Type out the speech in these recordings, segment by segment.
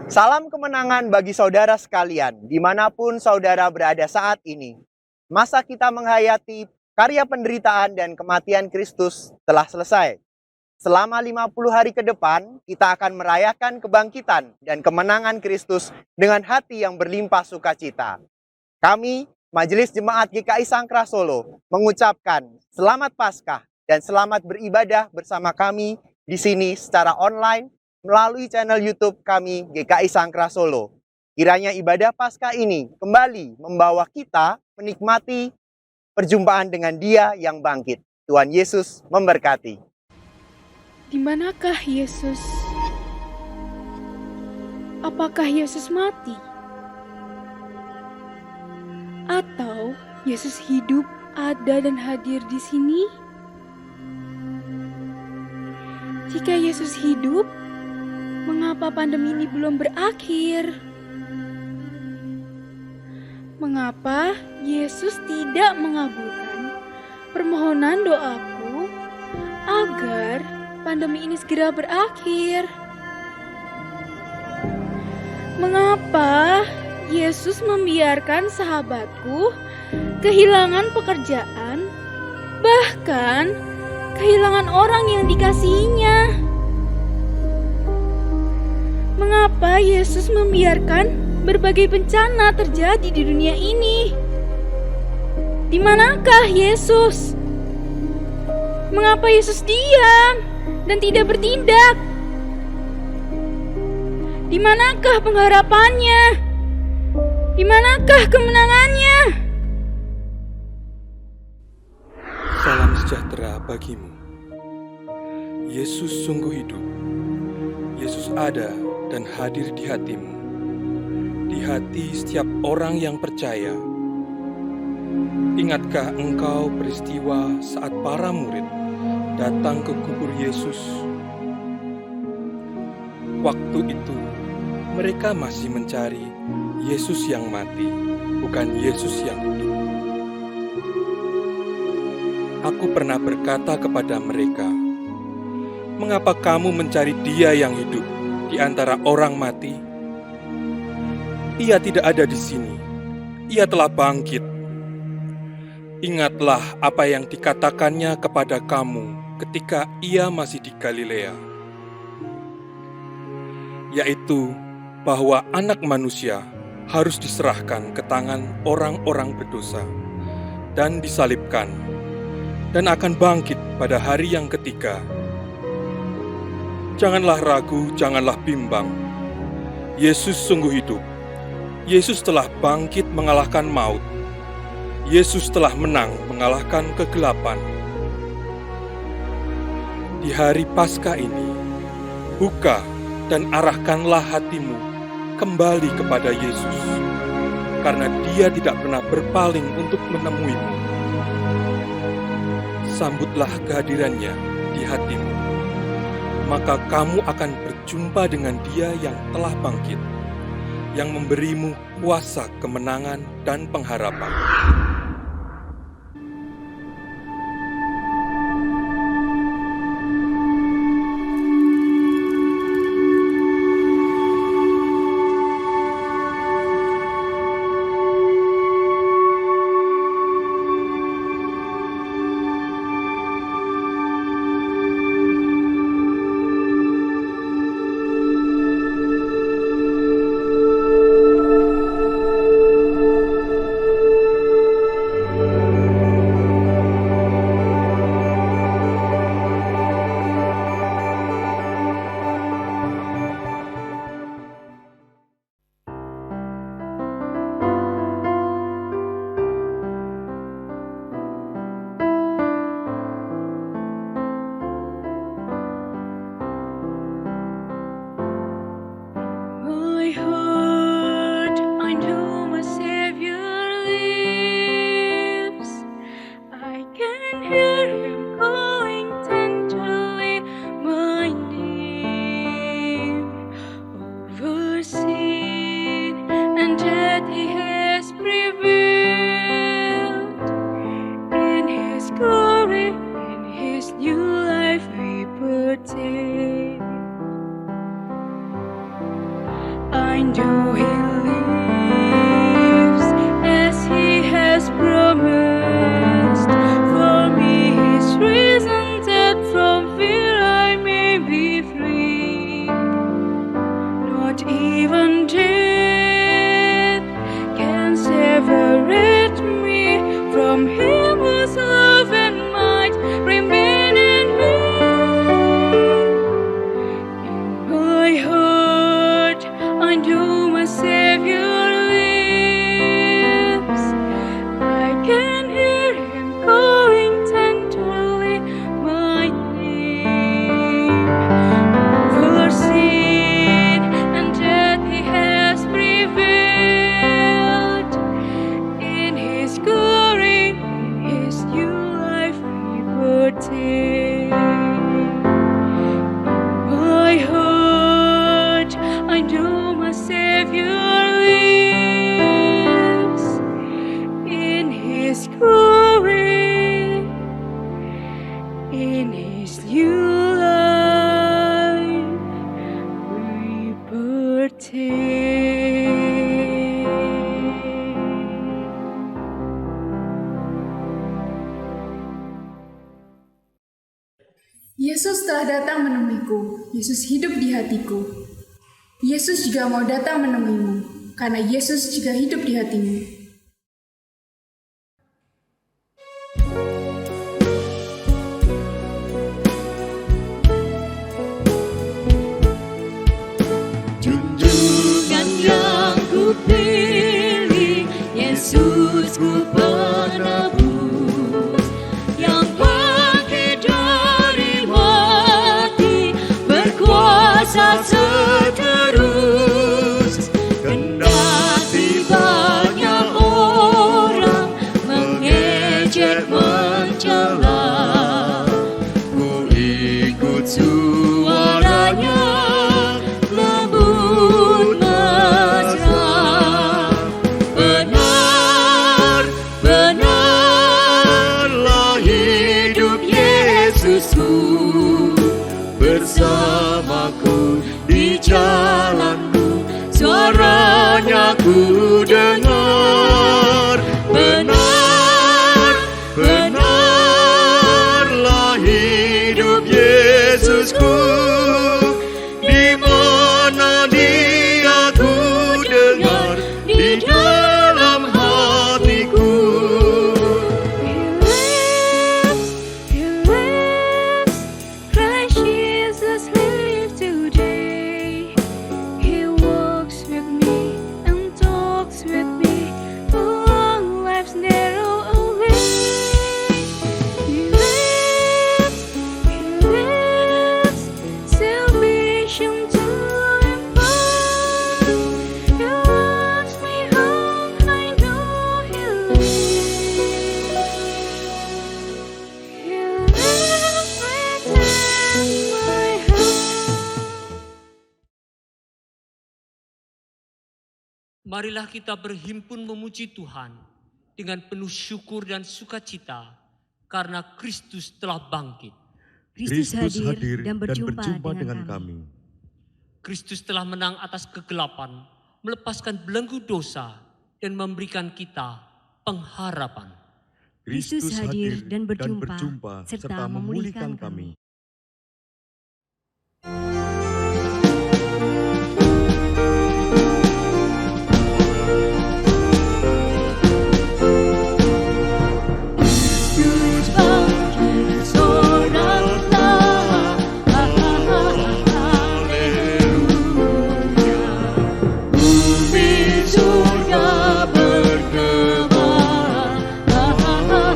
Salam kemenangan bagi saudara sekalian, dimanapun saudara berada saat ini. Masa kita menghayati karya penderitaan dan kematian Kristus telah selesai. Selama 50 hari ke depan, kita akan merayakan kebangkitan dan kemenangan Kristus dengan hati yang berlimpah sukacita. Kami, Majelis Jemaat GKI Sangkra Solo, mengucapkan Selamat Paskah dan selamat beribadah bersama kami di sini secara online melalui channel YouTube kami GKI Sangkra Solo. Kiranya ibadah Paskah ini kembali membawa kita menikmati perjumpaan dengan Dia yang bangkit. Tuhan Yesus memberkati. Di manakah Yesus? Apakah Yesus mati? Atau Yesus hidup, ada dan hadir di sini? Jika Yesus hidup, mengapa pandemi ini belum berakhir? Mengapa Yesus tidak mengabulkan permohonan doaku agar pandemi ini segera berakhir? Mengapa Yesus membiarkan sahabatku kehilangan pekerjaan, bahkan kehilangan orang yang dikasihinya? Mengapa Yesus membiarkan berbagai bencana terjadi di dunia ini? Di manakah Yesus? Mengapa Yesus diam dan tidak bertindak? Di manakah pengharapannya? Di manakah kemenangannya? Salam sejahtera bagimu. Yesus sungguh hidup. Yesus ada dan hadir di hatimu, di hati setiap orang yang percaya. Ingatkah engkau peristiwa saat para murid datang ke kubur Yesus? Waktu itu, mereka masih mencari Yesus yang mati, bukan Yesus yang hidup. Aku pernah berkata kepada mereka, "Mengapa kamu mencari Dia yang hidup di antara orang mati? Ia tidak ada di sini. Ia telah bangkit. Ingatlah apa yang dikatakannya kepada kamu ketika Ia masih di Galilea, yaitu bahwa Anak Manusia harus diserahkan ke tangan orang-orang berdosa dan disalibkan, dan akan bangkit pada hari yang ketiga. Janganlah ragu, janganlah bimbang. Yesus sungguh hidup. Yesus telah bangkit mengalahkan maut. Yesus telah menang mengalahkan kegelapan. Di hari Paskah ini, buka dan arahkanlah hatimu kembali kepada Yesus, karena Dia tidak pernah berpaling untuk menemuimu. Sambutlah kehadirannya di hatimu, maka kamu akan berjumpa dengan Dia yang telah bangkit, yang memberimu kuasa kemenangan dan pengharapan. I know He lives as He has promised. For me He's risen, that from fear I may be free. Not even death can separate me from Him whose love and might remain in me. In my heart I know my Savior lives. I can hear Him calling tenderly my name. Over sin and death He has prevailed. In His glory, in His new life we partake. In my heart I know my Savior lives. In His glory, in His new life we partake. Yesus telah datang menemuiku, Yesus hidup di hatiku. Yesus juga mau datang menemuimu, karena Yesus juga hidup di hatimu. Junjungan yang ku pilih, Yesus ku penebus, yang bangkit dari mati, berkuasa seterus. Kendati banyak orang mengejek mencela, ku ikut suaranya lembut mesra. Benar, benarlah hidup Yesusku bersamaku di jalanku, suaranya ku dengar. Benar, benarlah hidup Yesusku, di mana Dia ku dengar, di dalam hatiku. He lives, Christ Jesus lives today. He walks with me and talks with me along life's narrow way. He lives, salvation to impart. He loves me home, I know He lives. He lives within my heart. Marilah kita berhimpun memuji Tuhan dengan penuh syukur dan sukacita karena Kristus telah bangkit. Kristus hadir dan berjumpa dengan kami. Kristus telah menang atas kegelapan, melepaskan belenggu dosa dan memberikan kita pengharapan. Kristus hadir dan berjumpa serta memulihkan kami. Kristus bangkit seorang-Nya, haleluya. Bumi surga bergema, haleluya.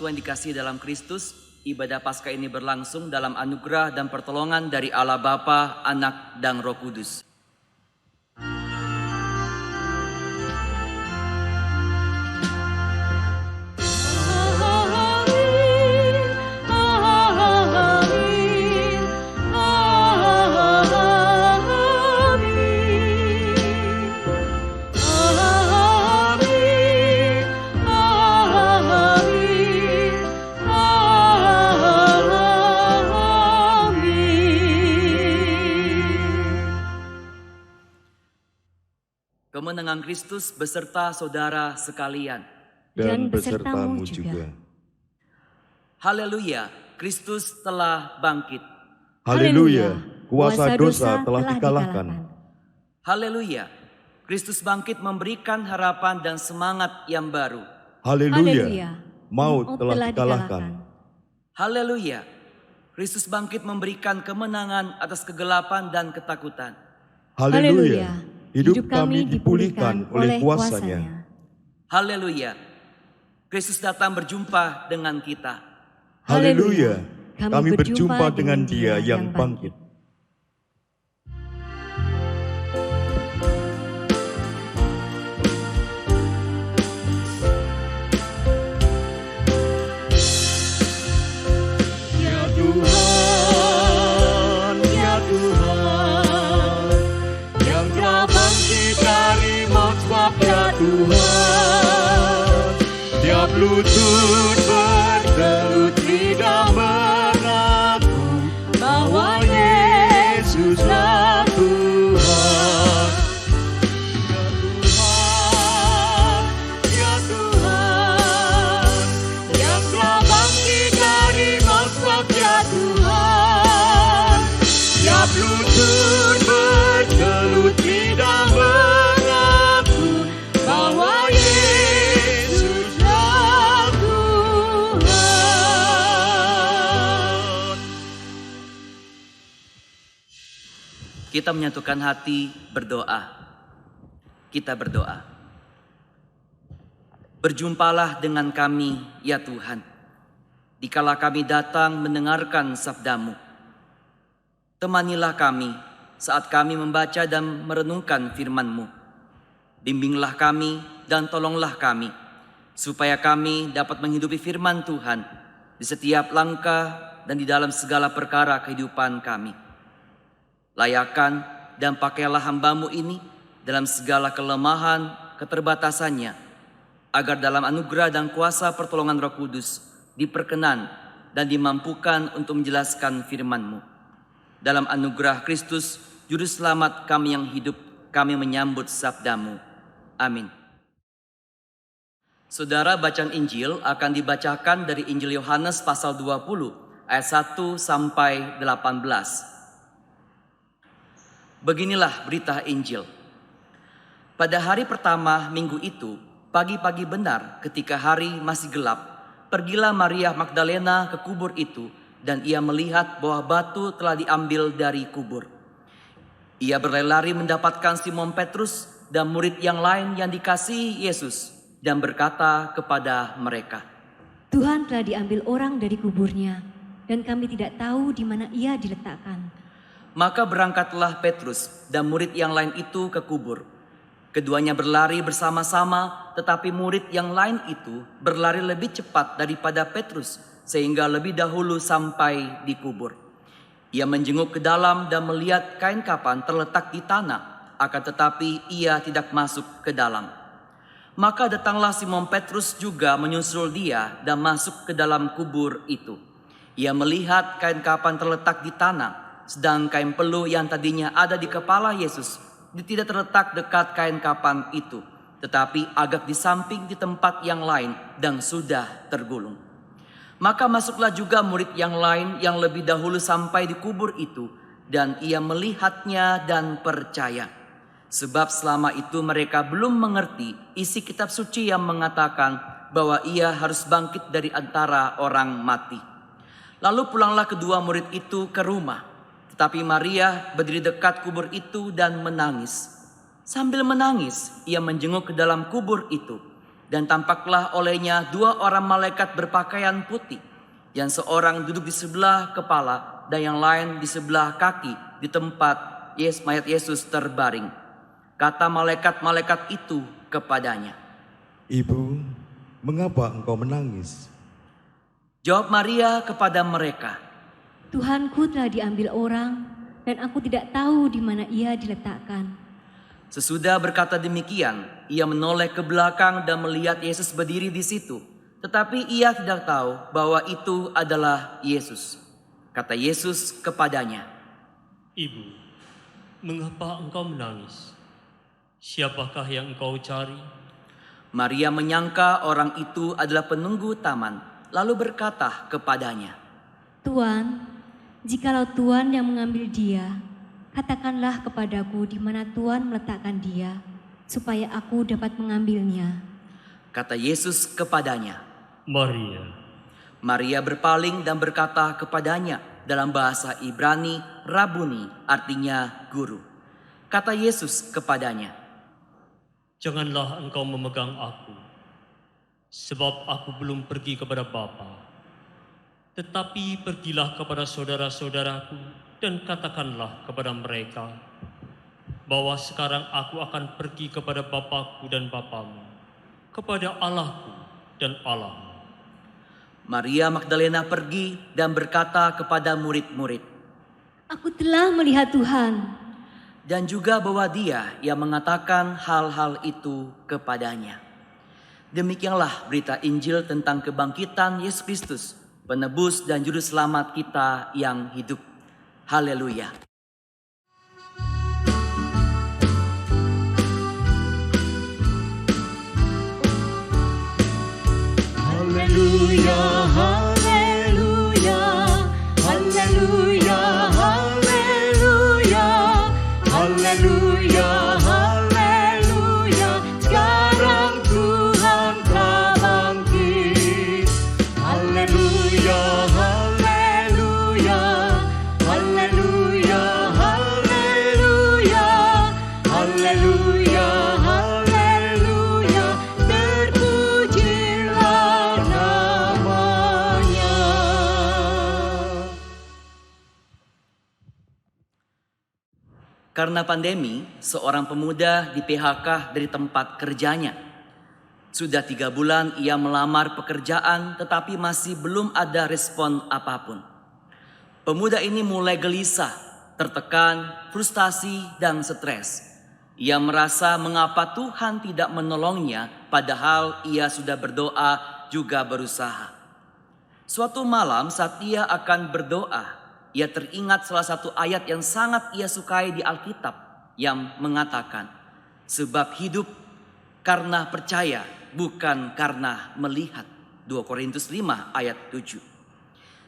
persekutuan dikasihi dalam Kristus, ibadah Paskah ini berlangsung dalam anugerah dan pertolongan dari Allah Bapa, Anak, dan Roh Kudus. Kemenangan Kristus beserta saudara sekalian. Dan besertamu juga. Haleluya, Kristus telah bangkit. Haleluya, kuasa dosa telah dikalahkan. Haleluya, Kristus bangkit memberikan harapan dan semangat yang baru. Haleluya, maut telah dikalahkan. Haleluya, Kristus bangkit memberikan kemenangan atas kegelapan dan ketakutan. Haleluya, hidup kami dipulihkan oleh kuasa-Nya. Haleluya, Kristus datang berjumpa dengan kita. Haleluya, kami berjumpa dengan Dia yang bangkit. Ya Tuhan, ya Tuhan, yang telah bangkit dari maut, sebab ya Tuhan, tiap lutut bertelut, lidah mengaku bahwa Yesuslah Tuhan. Ya Tuhan, ya Tuhan, yang telah bangkit dari maut, sebab ya Tuhan, tiap lutut bertelut, lidah mengaku bahwa Yesuslah Tuhan. Kita menyatukan hati berdoa. Kita berdoa. Berjumpalah dengan kami, ya Tuhan, dikala kami datang mendengarkan sabda-Mu. Temanilah kami saat kami membaca dan merenungkan firman-Mu. Bimbinglah kami dan tolonglah kami, supaya kami dapat menghidupi firman Tuhan di setiap langkah dan di dalam segala perkara kehidupan kami. Layakan dan pakailah hamba-Mu ini dalam segala kelemahan, keterbatasannya, agar dalam anugerah dan kuasa pertolongan Roh Kudus diperkenan dan dimampukan untuk menjelaskan firman-Mu. Dalam anugerah Kristus, Juru Selamat kami yang hidup, kami menyambut sabda-Mu. Amin. Saudara, bacaan Injil akan dibacakan dari Injil Yohanes pasal 20 ayat 1 sampai 18. Beginilah berita Injil. Pada hari pertama minggu itu, pagi-pagi benar ketika hari masih gelap, pergilah Maria Magdalena ke kubur itu dan ia melihat bahwa batu telah diambil dari kubur. Ia berlari mendapatkan Simon Petrus dan murid yang lain yang dikasihi Yesus dan berkata kepada mereka, Tuhan telah diambil orang dari kuburnya, dan kami tidak tahu di mana Ia diletakkan. Maka berangkatlah Petrus dan murid yang lain itu ke kubur. Keduanya berlari bersama-sama, tetapi murid yang lain itu berlari lebih cepat daripada Petrus, sehingga lebih dahulu sampai di kubur. Ia menjenguk ke dalam dan melihat kain kapan terletak di tanah, akan tetapi ia tidak masuk ke dalam. Maka datanglah Simon Petrus juga menyusul dia dan masuk ke dalam kubur itu. Ia melihat kain kapan terletak di tanah, sedang kain peluh yang tadinya ada di kepala Yesus tidak terletak dekat kain kapan itu, tetapi agak di samping di tempat yang lain dan sudah tergulung. Maka masuklah juga murid yang lain yang lebih dahulu sampai di kubur itu, dan ia melihatnya dan percaya. Sebab selama itu mereka belum mengerti isi kitab suci yang mengatakan bahwa ia harus bangkit dari antara orang mati. Lalu pulanglah kedua murid itu ke rumah. Tetapi Maria berdiri dekat kubur itu dan menangis. Sambil menangis, ia menjenguk ke dalam kubur itu Dan tampaklah olehnya 2 orang malaikat berpakaian putih, yang seorang duduk di sebelah kepala dan yang lain di sebelah kaki di tempat mayat Yesus terbaring. Kata malaikat-malaikat itu kepadanya, "Ibu, mengapa engkau menangis?" Jawab Maria kepada mereka, Tuhanku telah diambil orang dan aku tidak tahu di mana ia diletakkan. Sesudah berkata demikian, ia menoleh ke belakang dan melihat Yesus berdiri di situ. Tetapi ia tidak tahu bahwa itu adalah Yesus. Kata Yesus kepadanya, Ibu, mengapa engkau menangis? Siapakah yang engkau cari? Maria menyangka orang itu adalah penunggu taman, lalu berkata kepadanya, Tuan, jikalau Tuan yang mengambil dia, katakanlah kepadaku di mana Tuan meletakkan dia, supaya aku dapat mengambilnya. Kata Yesus kepadanya, Maria. Maria berpaling dan berkata kepadanya dalam bahasa Ibrani, Rabuni, artinya guru. Kata Yesus kepadanya, Janganlah engkau memegang aku, sebab aku belum pergi kepada Bapa. Tetapi pergilah kepada saudara-saudaraku dan katakanlah kepada mereka bahwa sekarang aku akan pergi kepada Bapakku dan Bapamu, kepada Allahku dan Allahmu. Maria Magdalena pergi dan berkata kepada murid-murid, Aku telah melihat Tuhan. dan juga bahwa dia yang mengatakan hal-hal itu kepadanya. Demikianlah berita Injil tentang kebangkitan Yesus Kristus, penebus dan juru selamat kita yang hidup. Haleluya. Haleluya, haleluya, haleluya, haleluya, haleluya, haleluya. Sekarang Tuhan telah bangkit. Haleluya, haleluya, haleluya, haleluya, haleluya, haleluya. Terpujilah namanya. Karena pandemi, seorang pemuda di PHK dari tempat kerjanya. Sudah 3 bulan ia melamar pekerjaan tetapi masih belum ada respon apapun. Pemuda ini mulai gelisah, tertekan, frustasi, dan stres. Ia merasa mengapa Tuhan tidak menolongnya padahal ia sudah berdoa juga berusaha. Suatu malam saat ia akan berdoa, ia teringat salah satu ayat yang sangat ia sukai di Alkitab yang mengatakan, sebab hidup karena percaya bukan karena melihat. 2 Korintus 5 ayat 7.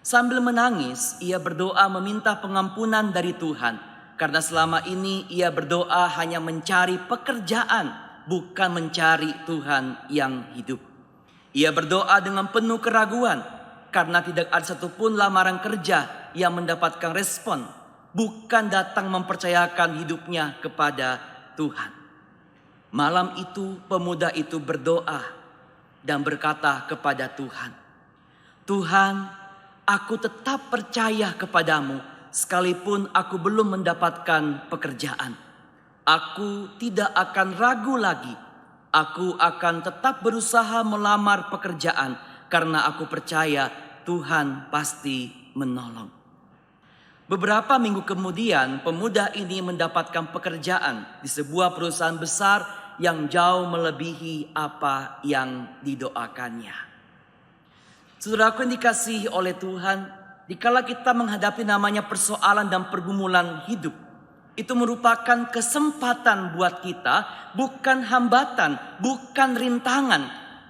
Sambil menangis, ia berdoa meminta pengampunan dari Tuhan. Karena selama ini ia berdoa hanya mencari pekerjaan, bukan mencari Tuhan yang hidup. Ia berdoa dengan penuh keraguan, karena tidak ada satupun lamaran kerja yang mendapatkan respon, bukan datang mempercayakan hidupnya kepada Tuhan. Malam itu pemuda itu berdoa dan berkata kepada Tuhan, Tuhan, aku tetap percaya kepadamu sekalipun aku belum mendapatkan pekerjaan. Aku tidak akan ragu lagi. Aku akan tetap berusaha melamar pekerjaan karena aku percaya Tuhan pasti menolong. Beberapa minggu kemudian pemuda ini mendapatkan pekerjaan di sebuah perusahaan besar yang jauh melebihi apa yang didoakannya. Saudaraku yang dikasihi oleh Tuhan, dikala kita menghadapi namanya persoalan dan pergumulan hidup, itu merupakan kesempatan buat kita, bukan hambatan, bukan rintangan,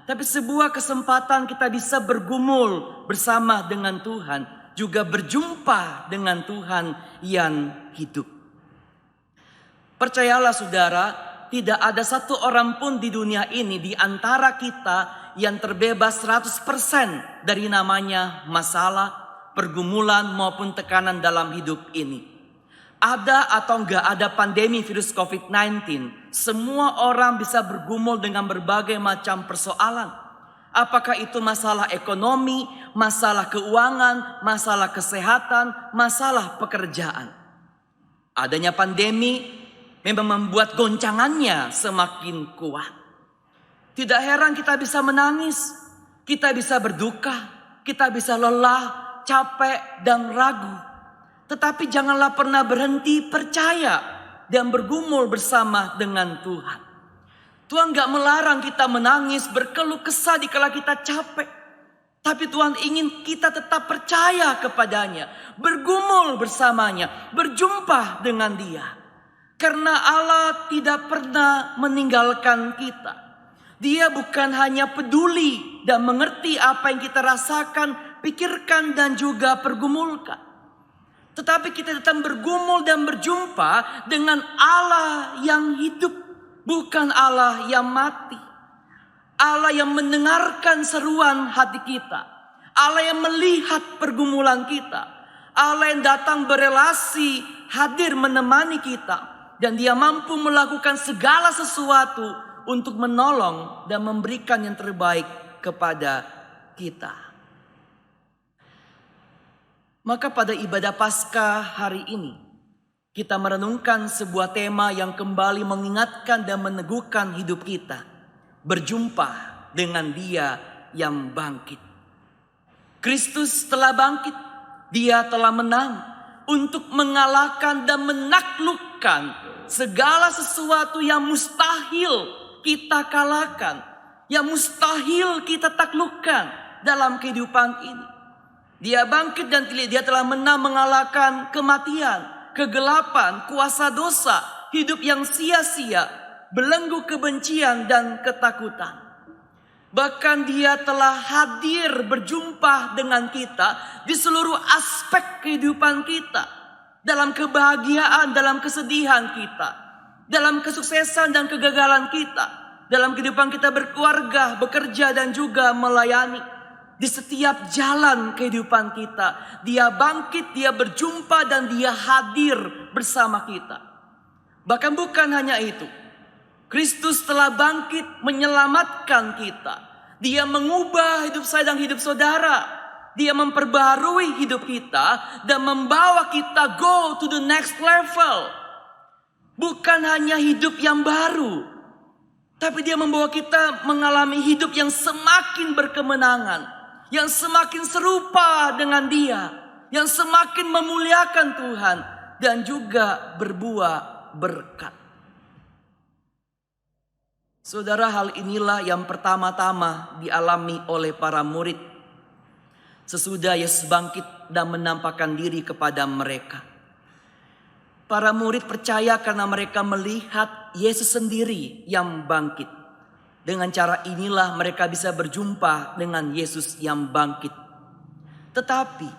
tapi sebuah kesempatan kita bisa bergumul bersama dengan Tuhan, juga berjumpa dengan Tuhan yang hidup. Percayalah saudara, tidak ada satu orang pun di dunia ini di antara kita yang terbebas 100% dari namanya masalah, pergumulan maupun tekanan dalam hidup ini. Ada atau enggak ada pandemi virus COVID-19, semua orang bisa bergumul dengan berbagai macam persoalan. Apakah itu masalah ekonomi, masalah keuangan, masalah kesehatan, masalah pekerjaan. Adanya pandemi memang membuat goncangannya semakin kuat. Tidak heran kita bisa menangis, kita bisa berduka, kita bisa lelah, capek, dan ragu. Tetapi janganlah pernah berhenti percaya dan bergumul bersama dengan Tuhan. Tuhan gak melarang kita menangis, berkeluh kesah dikala kita capek. Tapi Tuhan ingin kita tetap percaya kepadanya, bergumul bersamanya, berjumpa dengan Dia. Karena Allah tidak pernah meninggalkan kita. Dia bukan hanya peduli dan mengerti apa yang kita rasakan, pikirkan dan juga pergumulkan. Tetapi kita tetap bergumul dan berjumpa dengan Allah yang hidup, bukan Allah yang mati. Allah yang mendengarkan seruan hati kita. Allah yang melihat pergumulan kita. Allah yang datang berelasi, hadir menemani kita. Dan Dia mampu melakukan segala sesuatu untuk menolong dan memberikan yang terbaik kepada kita. Maka pada ibadah Paskah hari ini, kita merenungkan sebuah tema yang kembali mengingatkan dan meneguhkan hidup kita. Berjumpa dengan Dia yang bangkit. Kristus telah bangkit. Dia telah menang untuk mengalahkan dan menaklukkan segala sesuatu yang mustahil kita kalahkan, yang mustahil kita taklukkan dalam kehidupan ini. Dia bangkit dan Dia telah menang mengalahkan kematian, kegelapan, kuasa dosa, hidup yang sia-sia, belenggu kebencian dan ketakutan. Bahkan Dia telah hadir berjumpa dengan kita di seluruh aspek kehidupan kita. Dalam kebahagiaan, dalam kesedihan kita. Dalam kesuksesan dan kegagalan kita. Dalam kehidupan kita berkeluarga, bekerja dan juga melayani. Di setiap jalan kehidupan kita. Dia bangkit, Dia berjumpa dan Dia hadir bersama kita. Bahkan bukan hanya itu. Kristus telah bangkit menyelamatkan kita. Dia mengubah hidup saya dan hidup saudara. Dia memperbaharui hidup kita dan membawa kita go to the next level. Bukan hanya hidup yang baru, tapi Dia membawa kita mengalami hidup yang semakin berkemenangan, yang semakin serupa dengan Dia, yang semakin memuliakan Tuhan dan juga berbuah berkat. Saudara, hal inilah yang pertama-tama dialami oleh para murid sesudah Yesus bangkit dan menampakkan diri kepada mereka. Para murid percaya karena mereka melihat Yesus sendiri yang bangkit. Dengan cara inilah mereka bisa berjumpa dengan Yesus yang bangkit. Tetapi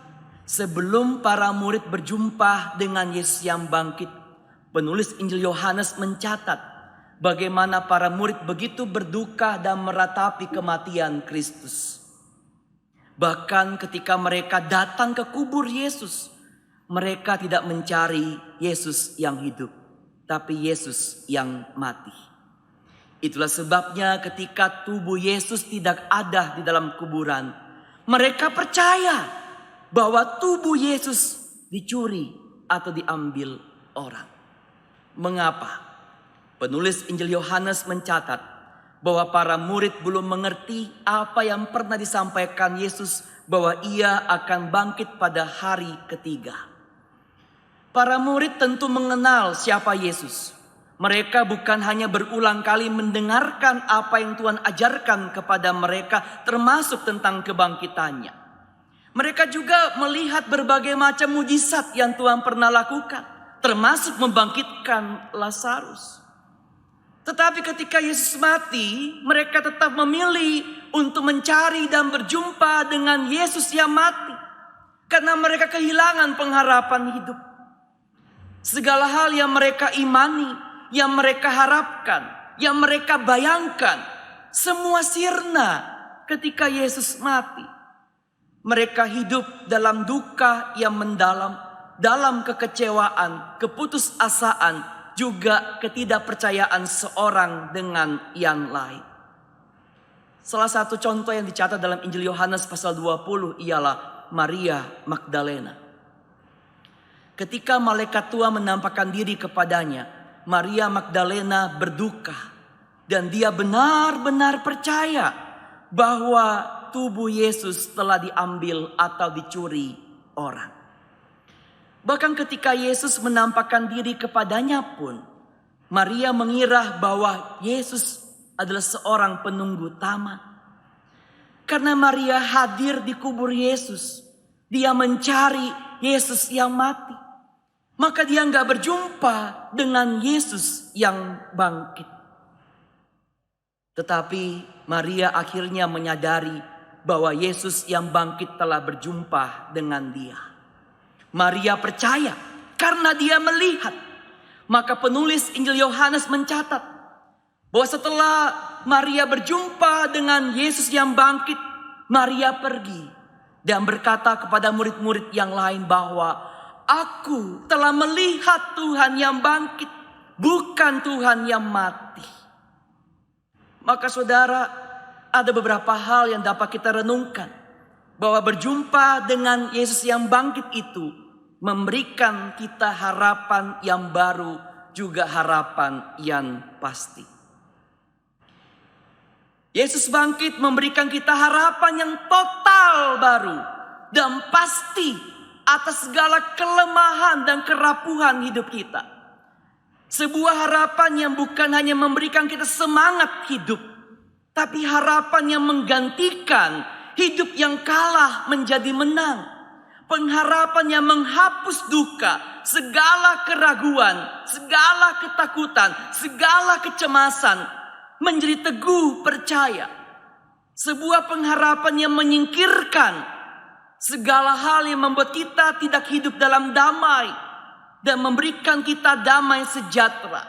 sebelum para murid berjumpa dengan Yesus yang bangkit, penulis Injil Yohanes mencatat bagaimana para murid begitu berduka dan meratapi kematian Kristus. Bahkan ketika mereka datang ke kubur Yesus, mereka tidak mencari Yesus yang hidup, tapi Yesus yang mati. Itulah sebabnya ketika tubuh Yesus tidak ada di dalam kuburan, mereka percaya bahwa tubuh Yesus dicuri atau diambil orang. Mengapa? Penulis Injil Yohanes mencatat bahwa para murid belum mengerti apa yang pernah disampaikan Yesus bahwa Ia akan bangkit pada hari ketiga. Para murid tentu mengenal siapa Yesus. Mereka bukan hanya berulang kali mendengarkan apa yang Tuhan ajarkan kepada mereka, termasuk tentang kebangkitannya. Mereka juga melihat berbagai macam mujizat yang Tuhan pernah lakukan, termasuk membangkitkan Lazarus. Tetapi ketika Yesus mati, mereka tetap memilih untuk mencari dan berjumpa dengan Yesus yang mati. Karena mereka kehilangan pengharapan hidup. Segala hal yang mereka imani, yang mereka harapkan, yang mereka bayangkan, semua sirna ketika Yesus mati. Mereka hidup dalam duka yang mendalam, dalam kekecewaan, keputusasaan, juga ketidakpercayaan seorang dengan yang lain. Salah satu contoh yang dicatat dalam Injil Yohanes pasal 20 ialah Maria Magdalena. Ketika malaikat Tuhan menampakkan diri kepadanya, Maria Magdalena berduka dan dia benar-benar percaya bahwa tubuh Yesus telah diambil atau dicuri orang. Bahkan ketika Yesus menampakkan diri kepadanya pun, Maria mengira bahwa Yesus adalah seorang penunggu taman. Karena Maria hadir di kubur Yesus, dia mencari Yesus yang mati. Maka dia nggak berjumpa dengan Yesus yang bangkit. Tetapi Maria akhirnya menyadari bahwa Yesus yang bangkit telah berjumpa dengan dia. Maria percaya karena dia melihat. Maka penulis Injil Yohanes mencatat bahwa setelah Maria berjumpa dengan Yesus yang bangkit, Maria pergi dan berkata kepada murid-murid yang lain bahwa aku telah melihat Tuhan yang bangkit, bukan Tuhan yang mati. Maka saudara, ada beberapa hal yang dapat kita renungkan. Bahwa berjumpa dengan Yesus yang bangkit itu memberikan kita harapan yang baru, juga harapan yang pasti. Yesus bangkit memberikan kita harapan yang total baru dan pasti atas segala kelemahan dan kerapuhan hidup kita. Sebuah harapan yang bukan hanya memberikan kita semangat hidup, tapi harapan yang menggantikan hidup yang kalah menjadi menang. Pengharapan yang menghapus duka, segala keraguan, segala ketakutan, segala kecemasan, menjadi teguh percaya. Sebuah pengharapan yang menyingkirkan segala hal yang membuat kita tidak hidup dalam damai dan memberikan kita damai sejahtera.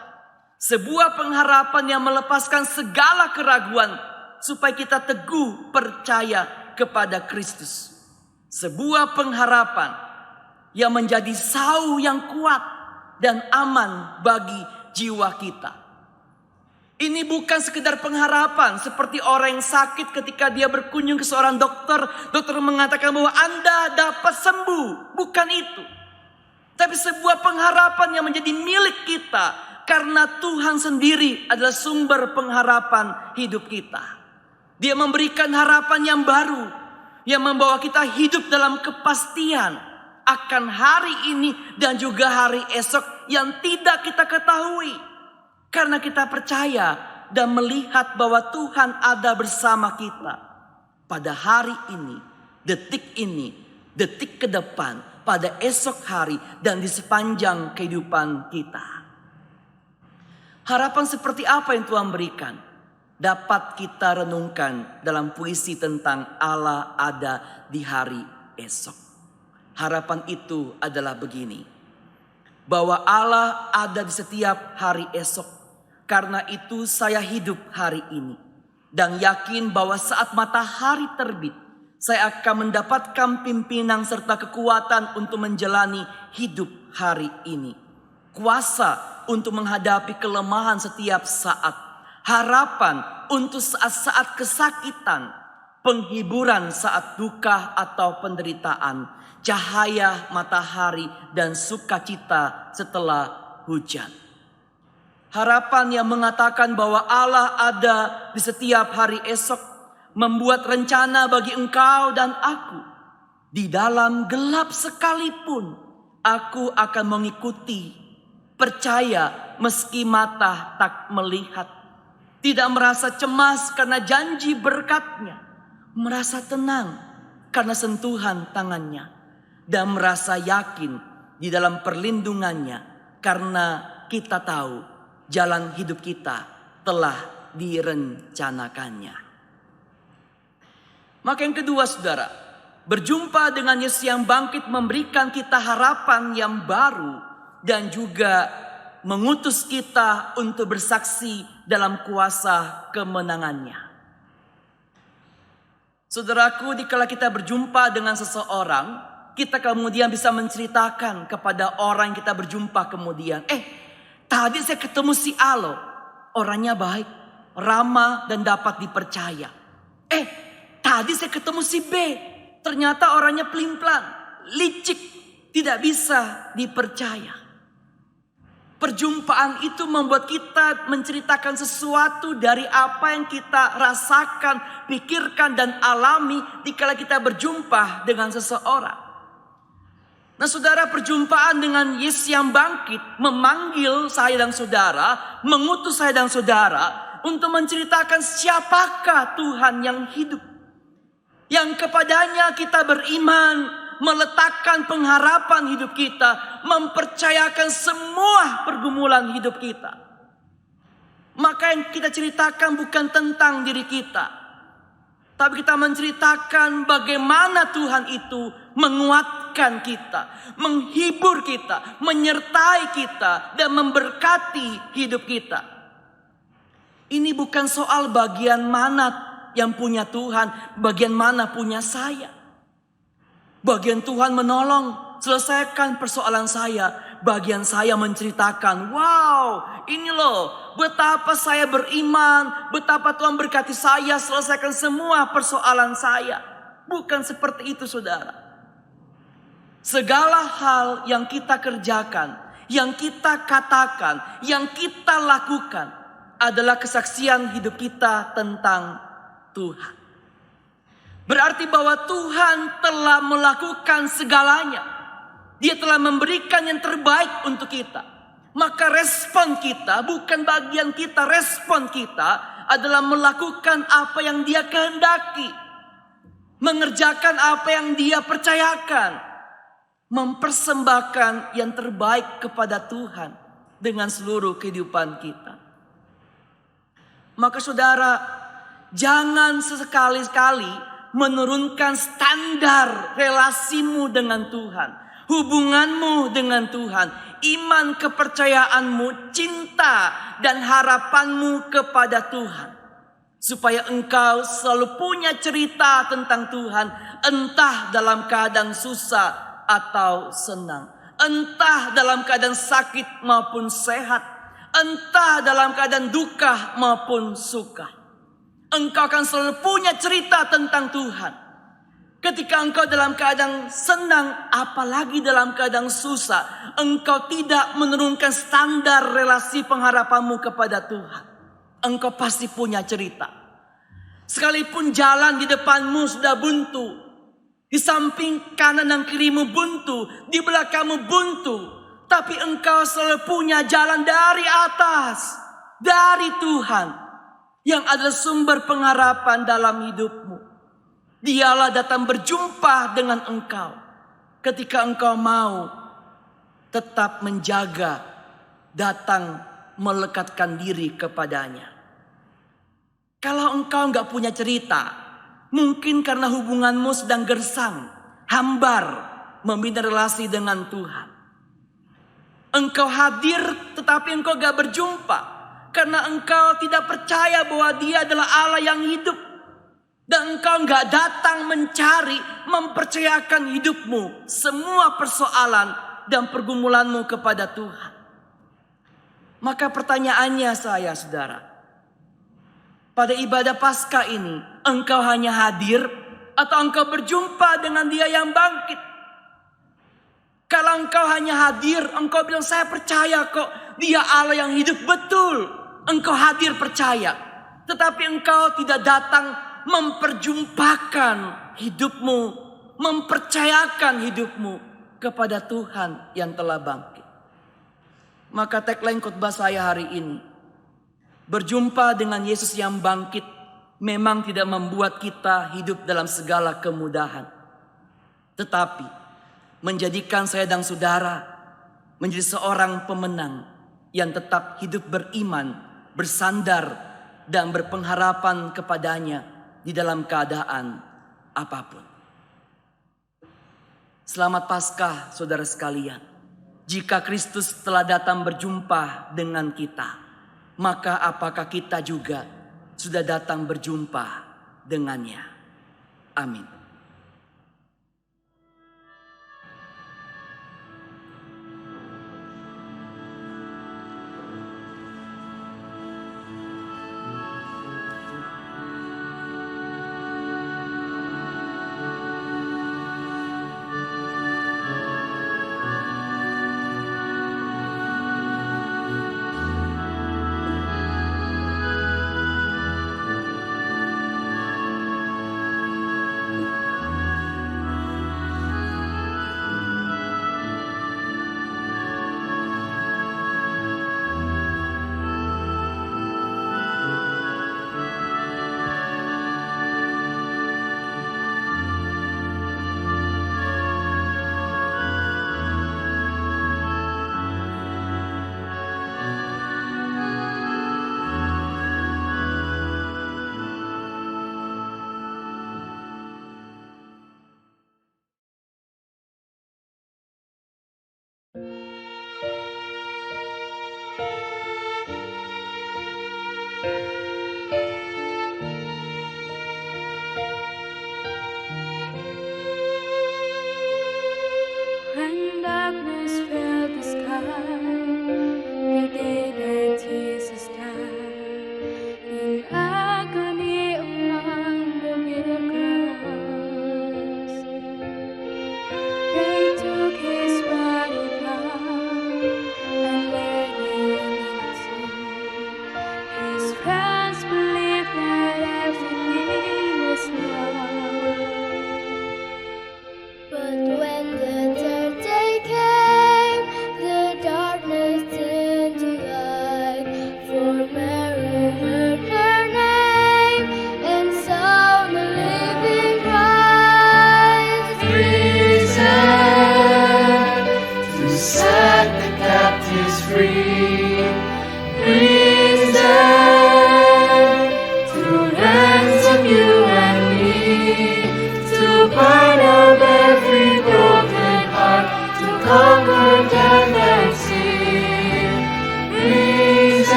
Sebuah pengharapan yang melepaskan segala keraguan supaya kita teguh percaya kepada Kristus. Sebuah pengharapan yang menjadi sau yang kuat dan aman bagi jiwa kita. Ini bukan sekedar pengharapan seperti orang yang sakit ketika dia berkunjung ke seorang dokter. Dokter mengatakan bahwa Anda dapat sembuh. Bukan itu. Tapi sebuah pengharapan yang menjadi milik kita. Karena Tuhan sendiri adalah sumber pengharapan hidup kita. Dia memberikan harapan yang baru. Yang membawa kita hidup dalam kepastian akan hari ini dan juga hari esok yang tidak kita ketahui. Karena kita percaya dan melihat bahwa Tuhan ada bersama kita. Pada hari ini, detik ke depan, pada esok hari dan di sepanjang kehidupan kita. Harapan seperti apa yang Tuhan berikan? Dapat kita renungkan dalam puisi tentang Allah ada di hari esok. Harapan itu adalah begini. Bahwa Allah ada di setiap hari esok. Karena itu saya hidup hari ini. Dan yakin bahwa saat matahari terbit, saya akan mendapatkan pimpinan serta kekuatan untuk menjalani hidup hari ini. Kuasa untuk menghadapi kelemahan setiap saat. Harapan untuk saat-saat kesakitan, penghiburan saat duka atau penderitaan, cahaya matahari dan sukacita setelah hujan. Harapan yang mengatakan bahwa Allah ada di setiap hari esok, membuat rencana bagi engkau dan aku. Di dalam gelap sekalipun, aku akan mengikuti, percaya meski mata tak melihat. Tidak merasa cemas karena janji berkat-Nya. Merasa tenang karena sentuhan tangannya. Dan merasa yakin di dalam perlindungannya. Karena kita tahu jalan hidup kita telah direncanakannya. Maka yang kedua saudara. Berjumpa dengan Yesus yang bangkit memberikan kita harapan yang baru. Dan juga mengutus kita untuk bersaksi dalam kuasa kemenangannya. Saudaraku, dikala kita berjumpa dengan seseorang, kita kemudian bisa menceritakan kepada orang yang kita berjumpa kemudian, tadi saya ketemu si A loh. Orangnya baik, ramah dan dapat dipercaya. Tadi saya ketemu si B. Ternyata orangnya pelin-pelan, licik, tidak bisa dipercaya. Perjumpaan itu membuat kita menceritakan sesuatu dari apa yang kita rasakan, pikirkan dan alami dikala kita berjumpa dengan seseorang. Nah saudara, perjumpaan dengan Yesus yang bangkit memanggil saya dan saudara, mengutus saya dan saudara untuk menceritakan siapakah Tuhan yang hidup. Yang kepadanya kita beriman, meletakkan pengharapan hidup kita, mempercayakan semua pergumulan hidup kita. Maka yang kita ceritakan bukan tentang diri kita, tapi kita menceritakan bagaimana Tuhan itu menguatkan kita, menghibur kita, menyertai kita, dan memberkati hidup kita. Ini bukan soal bagian mana yang punya Tuhan, bagian mana punya saya. Bagian Tuhan menolong, selesaikan persoalan saya. Bagian saya menceritakan, wow, ini loh betapa saya beriman, betapa Tuhan berkati saya, selesaikan semua persoalan saya. Bukan seperti itu saudara. Segala hal yang kita kerjakan, yang kita katakan, yang kita lakukan adalah kesaksian hidup kita tentang Tuhan. Berarti bahwa Tuhan telah melakukan segalanya. Dia telah memberikan yang terbaik untuk kita. Maka respon kita, bukan bagian kita, respon kita adalah melakukan apa yang Dia kehendaki. Mengerjakan apa yang Dia percayakan. Mempersembahkan yang terbaik kepada Tuhan dengan seluruh kehidupan kita. Maka saudara, jangan sesekali-kali menurunkan standar relasimu dengan Tuhan, hubunganmu dengan Tuhan, iman kepercayaanmu, cinta dan harapanmu kepada Tuhan. Supaya engkau selalu punya cerita tentang Tuhan, entah dalam keadaan susah atau senang, entah dalam keadaan sakit maupun sehat, entah dalam keadaan duka maupun suka. Engkau akan selalu punya cerita tentang Tuhan. Ketika engkau dalam keadaan senang, apalagi dalam keadaan susah, engkau tidak menurunkan standar relasi pengharapanmu kepada Tuhan. Engkau pasti punya cerita. Sekalipun jalan di depanmu sudah buntu, di samping kanan dan kirimu buntu, di belakangmu buntu, tapi engkau selalu punya jalan dari atas, dari Tuhan, yang adalah sumber pengharapan dalam hidupmu. Dialah datang berjumpa dengan engkau ketika engkau mau tetap menjaga, datang melekatkan diri kepadanya. Kalau engkau enggak punya cerita, mungkin karena hubunganmu sedang gersang, hambar, membina relasi dengan Tuhan. Engkau hadir tetapi engkau gak berjumpa karena engkau tidak percaya bahwa Dia adalah Allah yang hidup. Dan engkau gak datang mencari, mempercayakan hidupmu, semua persoalan dan pergumulanmu kepada Tuhan. Maka pertanyaannya saya saudara, pada ibadah Paskah ini, engkau hanya hadir atau engkau berjumpa dengan Dia yang bangkit? Kalau engkau hanya hadir, engkau bilang saya percaya kok Dia Allah yang hidup, betul. Engkau hadir percaya. Tetapi engkau tidak datang memperjumpakan hidupmu, mempercayakan hidupmu kepada Tuhan yang telah bangkit. Maka tagline khotbah saya hari ini, berjumpa dengan Yesus yang bangkit memang tidak membuat kita hidup dalam segala kemudahan. Tetapi menjadikan saya dan saudara menjadi seorang pemenang yang tetap hidup beriman, bersandar dan berpengharapan kepadanya di dalam keadaan apapun. Selamat Paskah saudara sekalian. Jika Kristus telah datang berjumpa dengan kita, maka apakah kita juga sudah datang berjumpa dengannya? Amin.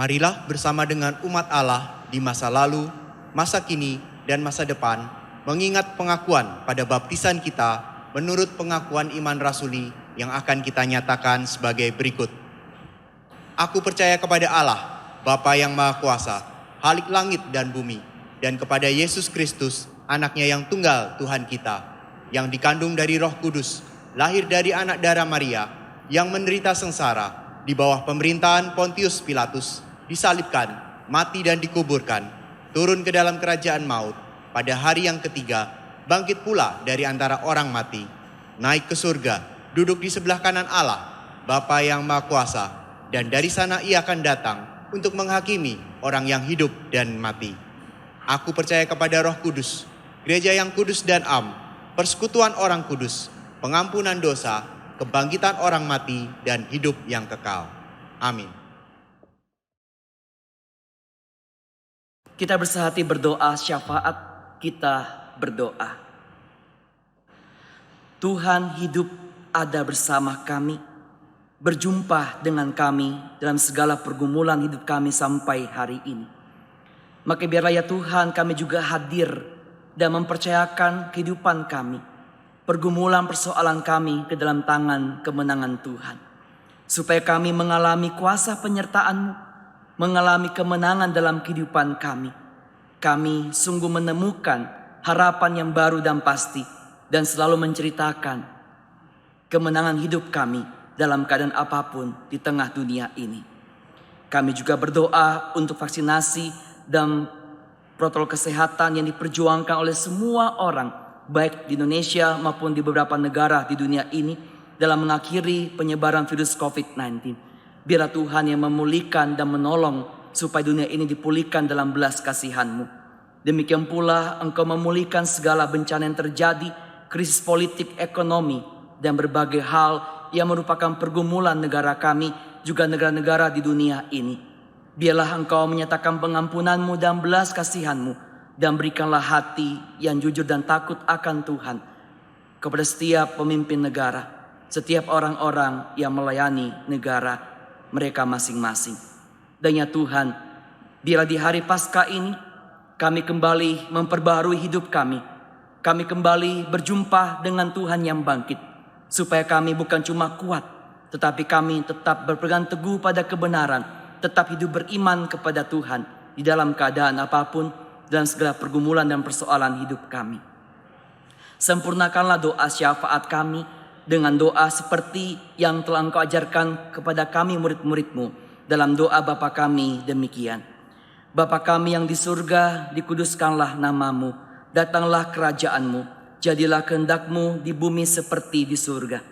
Marilah bersama dengan umat Allah di masa lalu, masa kini, dan masa depan, mengingat pengakuan pada baptisan kita menurut pengakuan iman rasuli yang akan kita nyatakan sebagai berikut. Aku percaya kepada Allah, Bapa yang Maha Kuasa, Khalik langit dan bumi, dan kepada Yesus Kristus, anaknya yang tunggal Tuhan kita, yang dikandung dari Roh Kudus, lahir dari anak darah Maria, yang menderita sengsara, di bawah pemerintahan Pontius Pilatus, disalibkan, mati dan dikuburkan, turun ke dalam kerajaan maut, pada hari yang ketiga, bangkit pula dari antara orang mati, naik ke surga, duduk di sebelah kanan Allah, Bapa yang Maha Kuasa, dan dari sana ia akan datang untuk menghakimi orang yang hidup dan mati. Aku percaya kepada Roh Kudus, gereja yang kudus dan am, persekutuan orang kudus, pengampunan dosa, kebangkitan orang mati, dan hidup yang kekal. Amin. Kita bersehati berdoa syafaat, kita berdoa. Tuhan hidup ada bersama kami, berjumpa dengan kami dalam segala pergumulan hidup kami sampai hari ini. Maka biarlah ya Tuhan kami juga hadir dan mempercayakan kehidupan kami, pergumulan persoalan kami ke dalam tangan kemenangan Tuhan. Supaya kami mengalami kuasa penyertaan-Mu, mengalami kemenangan dalam kehidupan kami. Kami sungguh menemukan harapan yang baru dan pasti, dan selalu menceritakan kemenangan hidup kami dalam keadaan apapun di tengah dunia ini. Kami juga berdoa untuk vaksinasi dan protokol kesehatan yang diperjuangkan oleh semua orang, baik di Indonesia maupun di beberapa negara di dunia ini, dalam mengakhiri penyebaran virus COVID-19. Biarlah Tuhan yang memulihkan dan menolong supaya dunia ini dipulihkan dalam belas kasihan-Mu. Demikian pula Engkau memulihkan segala bencana yang terjadi, krisis politik, ekonomi, dan berbagai hal yang merupakan pergumulan negara kami, juga negara-negara di dunia ini. Biarlah Engkau menyatakan pengampunan-Mu dan belas kasihan-Mu, dan berikanlah hati yang jujur dan takut akan Tuhan kepada setiap pemimpin negara, setiap orang-orang yang melayani negara mereka masing-masing. Dan ya Tuhan, biarlah di hari Paskah ini kami kembali memperbaharui hidup kami. Kami kembali berjumpa dengan Tuhan yang bangkit, supaya kami bukan cuma kuat, tetapi kami tetap berpegang teguh pada kebenaran, tetap hidup beriman kepada Tuhan di dalam keadaan apapun, dalam segala pergumulan dan persoalan hidup kami. Sempurnakanlah doa syafaat kami dengan doa seperti yang telah Engkau ajarkan kepada kami murid-murid-Mu dalam doa Bapa kami demikian. Bapa kami yang di surga, dikuduskanlah nama-Mu, datanglah kerajaan-Mu, jadilah kehendak-Mu di bumi seperti di surga.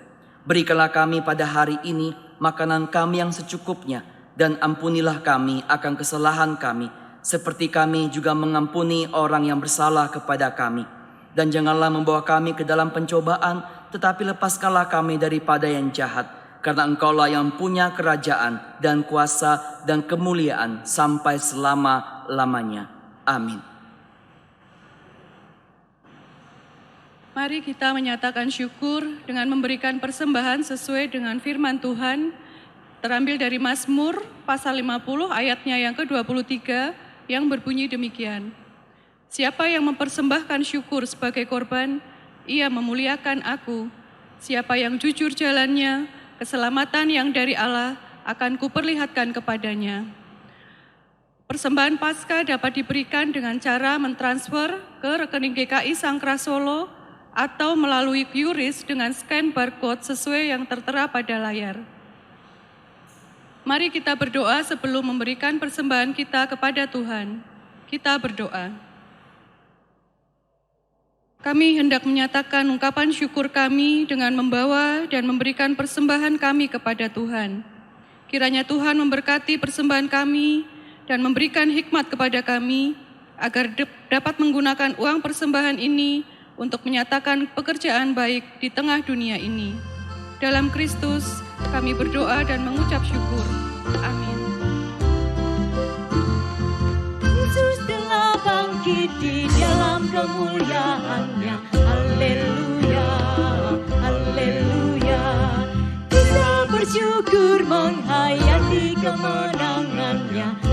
Berikanlah kami pada hari ini makanan kami yang secukupnya, dan ampunilah kami akan kesalahan kami, seperti kami juga mengampuni orang yang bersalah kepada kami. Dan janganlah membawa kami ke dalam pencobaan, tetapi lepaskanlah kami daripada yang jahat. Karena Engkaulah yang punya kerajaan dan kuasa dan kemuliaan sampai selama-lamanya. Amin. Mari kita menyatakan syukur dengan memberikan persembahan sesuai dengan firman Tuhan, terambil dari Mazmur pasal 50 ayatnya yang ke-23 yang berbunyi demikian. Siapa yang mempersembahkan syukur sebagai korban, ia memuliakan aku. Siapa yang jujur jalannya, keselamatan yang dari Allah akan kuperlihatkan kepadanya. Persembahan Paskah dapat diberikan dengan cara mentransfer ke rekening GKI Sangkra Solo atau melalui QRIS dengan scan barcode sesuai yang tertera pada layar. Mari kita berdoa sebelum memberikan persembahan kita kepada Tuhan. Kita berdoa. Kami hendak menyatakan ungkapan syukur kami dengan membawa dan memberikan persembahan kami kepada Tuhan. Kiranya Tuhan memberkati persembahan kami dan memberikan hikmat kepada kami agar dapat menggunakan uang persembahan ini untuk menyatakan pekerjaan baik di tengah dunia ini. Dalam Kristus kami berdoa dan mengucap syukur. Amin. Yesus telah bangkit di dalam kemuliaan-Nya. Haleluya, haleluya. Kita bersyukur menghayati kemenangan-Nya.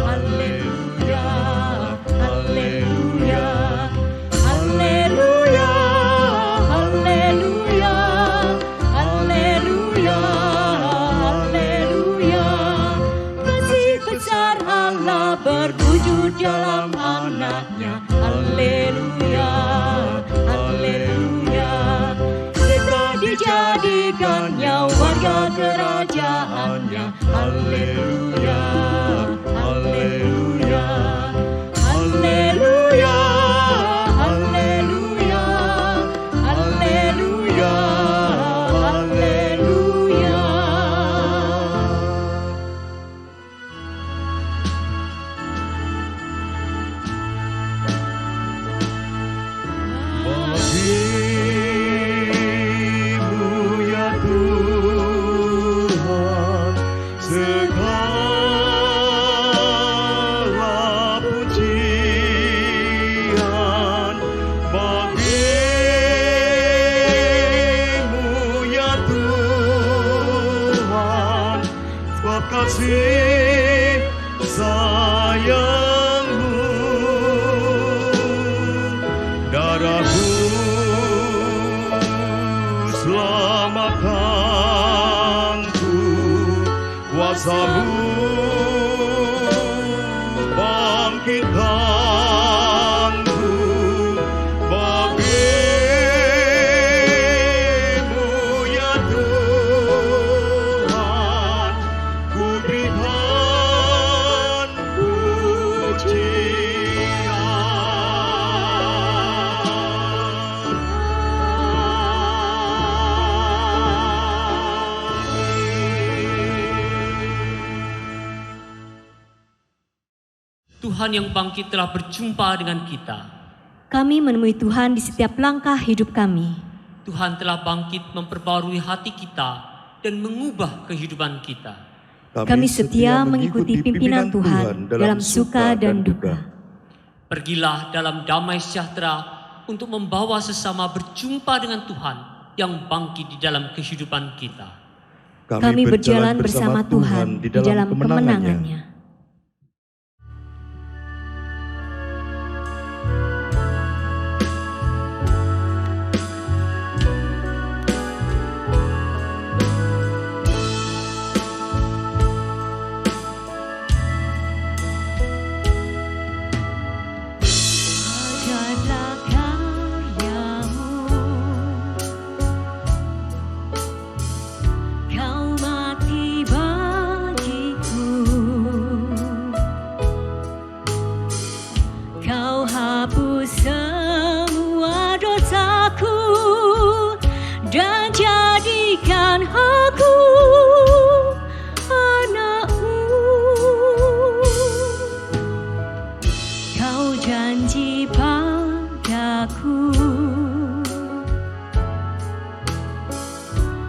hanya haleluya, haleluya, haleluya, haleluya, haleluya, haleluya. Bagimu ya Tuhan segala pujian, bagimu ya Tuhan sebab kasih sayangmu, darahmu selamatkanku, kuasamu bangkitkanku, bagimu ya Tuhan ku berikan Tuhan yang bangkit telah berjumpa dengan kita. Kami menemui Tuhan di setiap langkah hidup kami. Tuhan telah bangkit memperbarui hati kita dan mengubah kehidupan kita. Kami setia mengikuti pimpinan Tuhan dalam suka dan duka. Pergilah dalam damai sejahtera untuk membawa sesama berjumpa dengan Tuhan yang bangkit di dalam kehidupan kita. Kami berjalan bersama Tuhan di dalam kemenangannya.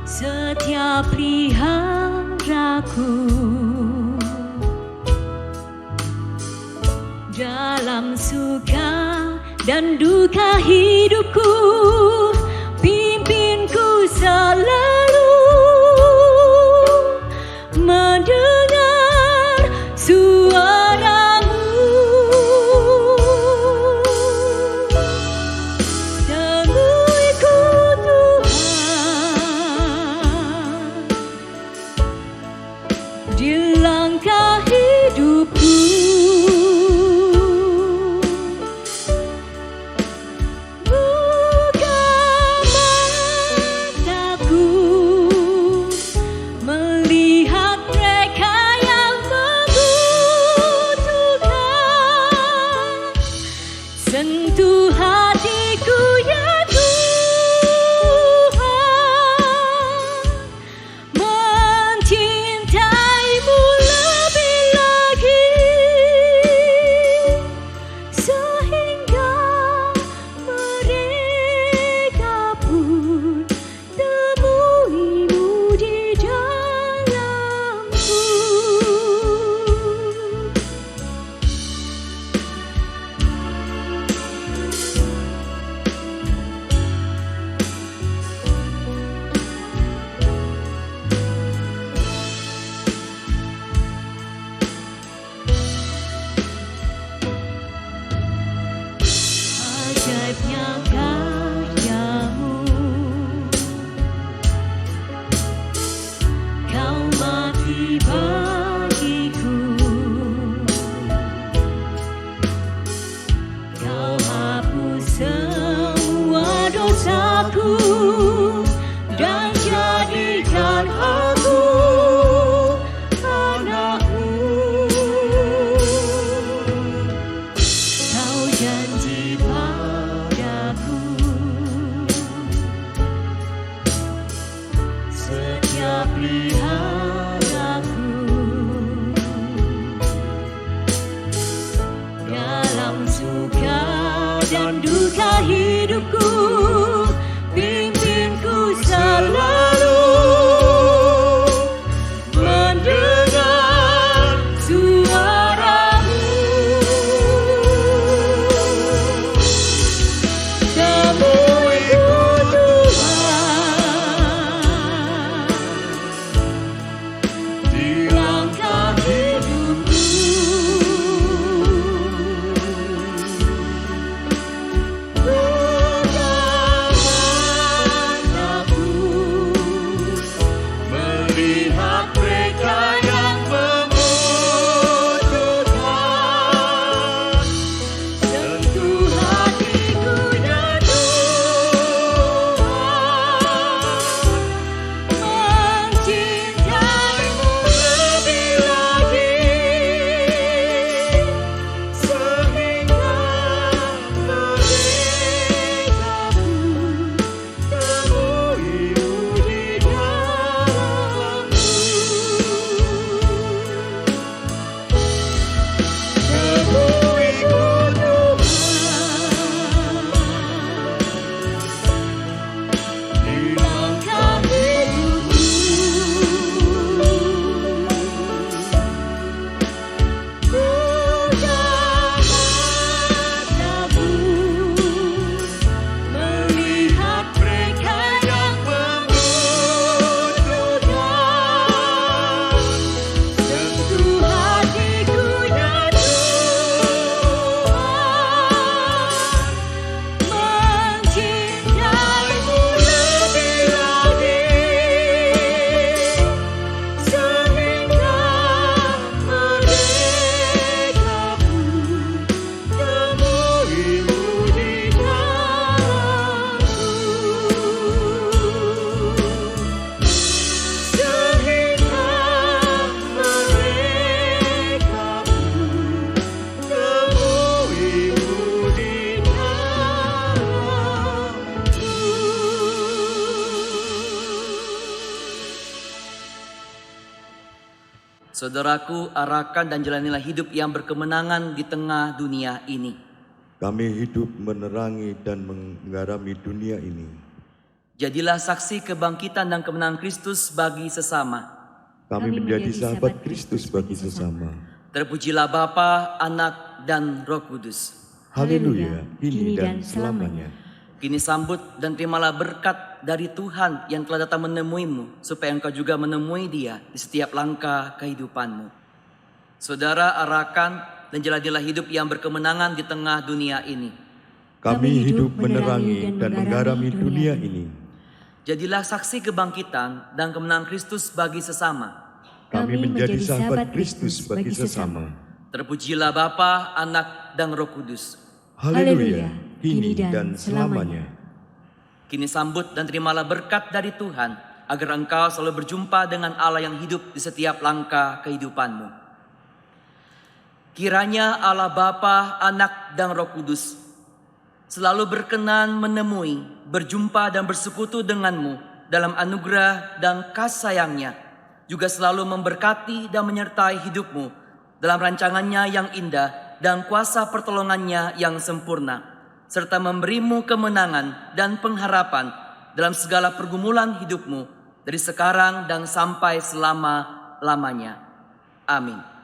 Setia peliharaku dalam suka dan duka hidupku, pimpinku selalu mendengar suaramu. Temuiku Tuhan di langkah hidupku. Sentuh hatiku ya Tuhan, mencintaimu lebih lagi, sehingga mereka pun temuimu di dalamku. Ajaibnya karyamu, kau mati bagiku, kau hapus semua dosaku dan jadikan aku Saudaraku, arahkan dan jalanilah hidup yang berkemenangan di tengah dunia ini. Kami hidup menerangi dan menggarami dunia ini. Jadilah saksi kebangkitan dan kemenangan Kristus bagi sesama. Kami menjadi sahabat Kristus bagi sesama. Terpujilah Bapa, Anak, dan Roh Kudus. Haleluya, kini dan selamanya. Kini sambut dan terimalah berkat dari Tuhan yang telah datang menemuimu, supaya engkau juga menemui Dia di setiap langkah kehidupanmu. Saudara, arahkan dan jalanilah hidup yang berkemenangan di tengah dunia ini. Kami hidup menerangi dan menggarami dunia ini. Jadilah saksi kebangkitan dan kemenangan Kristus bagi sesama. Kami menjadi sahabat Kristus bagi sesama. Terpujilah Bapa, Anak, dan Roh Kudus. Haleluya, kini dan selamanya. Kini sambut dan terimalah berkat dari Tuhan, agar engkau selalu berjumpa dengan Allah yang hidup di setiap langkah kehidupanmu. Kiranya Allah Bapa, Anak, dan Roh Kudus selalu berkenan menemui, berjumpa dan bersekutu denganmu dalam anugerah dan kasih sayang-Nya, juga selalu memberkati dan menyertai hidupmu dalam rancangannya yang indah dan kuasa pertolongannya yang sempurna, serta memberimu kemenangan dan pengharapan dalam segala pergumulan hidupmu dari sekarang dan sampai selama-lamanya. Amin.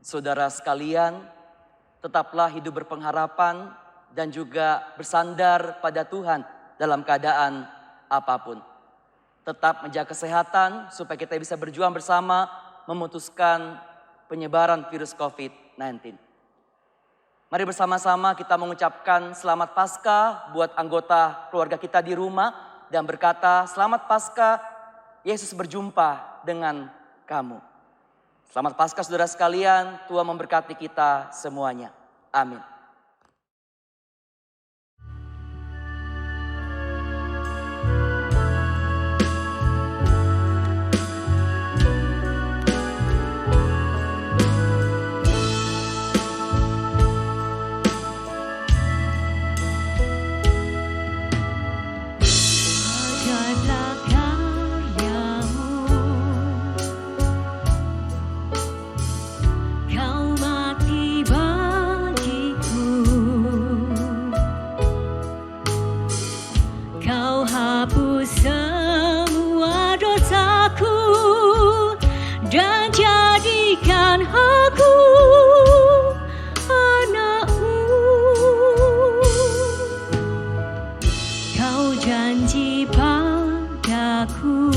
Saudara sekalian, tetaplah hidup berpengharapan dan juga bersandar pada Tuhan dalam keadaan apapun. Tetap menjaga kesehatan supaya kita bisa berjuang bersama memutuskan penyebaran virus COVID-19. Mari bersama-sama kita mengucapkan selamat Paskah buat anggota keluarga kita di rumah dan berkata, selamat Paskah, Yesus berjumpa dengan kamu. Selamat Paskah saudara sekalian, Tuhan memberkati kita semuanya. Amin. Dan jadikan aku anakmu. Kau janji padaku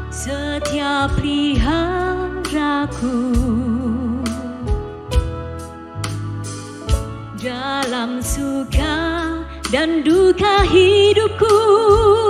setia peliharaku dalam suka dan duka hidupku.